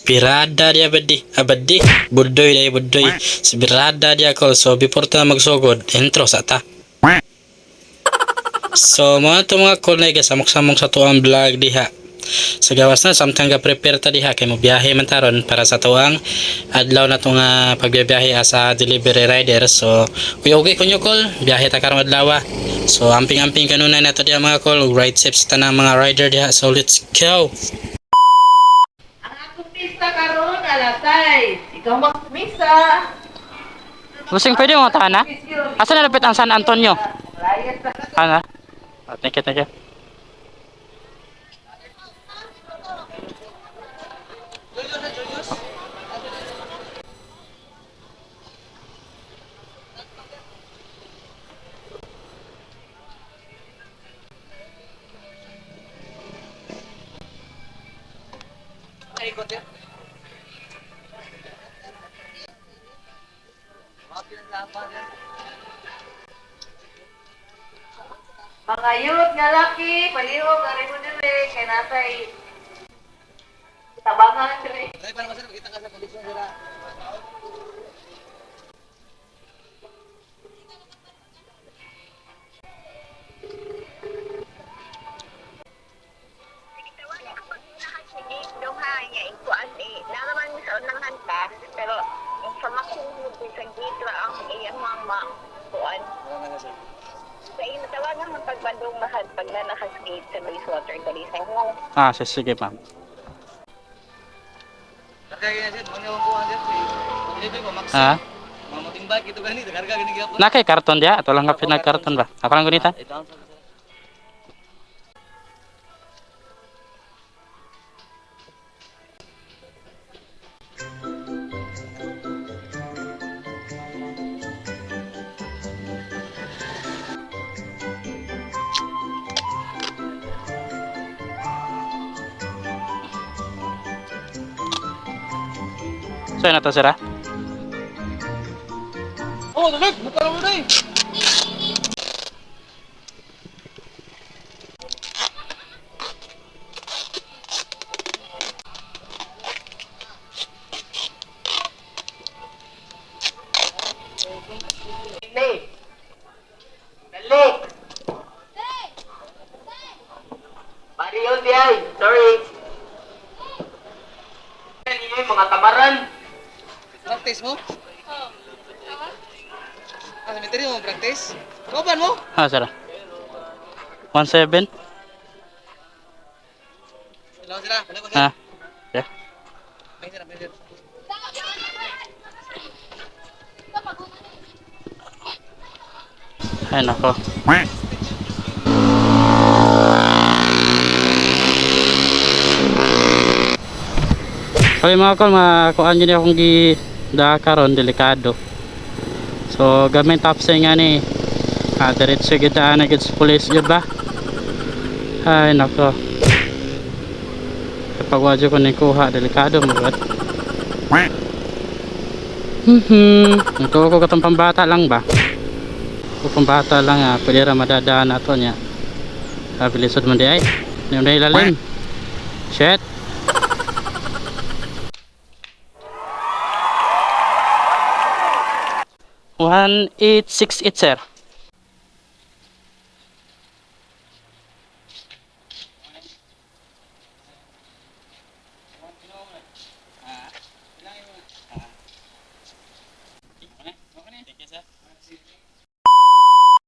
Birada dia abadi buddoy day buddoy si birada dia call so before ta magsugod intro sa ta. So mga to mga call na samok-samok sa tuang vlog diha. Sa gawas na samtang ga prepare ta diha kay mo biyahe man taron para sa tuang adlaw na tong pagbiyahe sa delivery rider. So okay kunyo call biyahe ta karong adlaw. So amping-amping kanunay nato diha mga call ride safe sa tanang mga rider diha. So let's go. Misa karon alas 6. Ikaw magmisa. Busing pwede mo tahan na? Asa na lapit ang San Antonio? Layas na. Ano? Oh, thank you. Mga youth nga laki, palihog ari mo dire kay natay tabangan dire. Dai para masir kita ka sa kondisyon sila. Pero information mo sa gitra ang iyang mga kuan. Sa ino tawagan mo pagbandong mahal pag na nakaskate sa wastewater dalisay mo. Sige ma'am. Kaya ganyan sir, mga ko ang sir. Dili ko max. Mga motimbag ito ganito, karga gini gyapon. Nakay karton dia atau lang ka pinag-karton ba? Ako lang gunita. So yun na to sira. Oh, dali, mukha mo dai. Dali. Mariyo di ay. Sorry. Ini mga tamaran. Practice mo? Ah, cemetery mo practice? Koban mo? Sira. 17. Hello sila, hello ko Ha. sir. Yeah. May sir. Ay nako. Okay mga kol, makuhaan nyo niya akong gidakaron, delikado. So gamit tapsay nga ni diretso gidaan na gid sa police yun ba? Ay nako. Kapag wadyo ko ni kuha, delikado mo ba? Ito ko katong pambata lang ba? Kung pambata lang pwede ra madadaan nato niya. Bilisod mo di ay. Yung na ilalim. Shit. 1868 sir.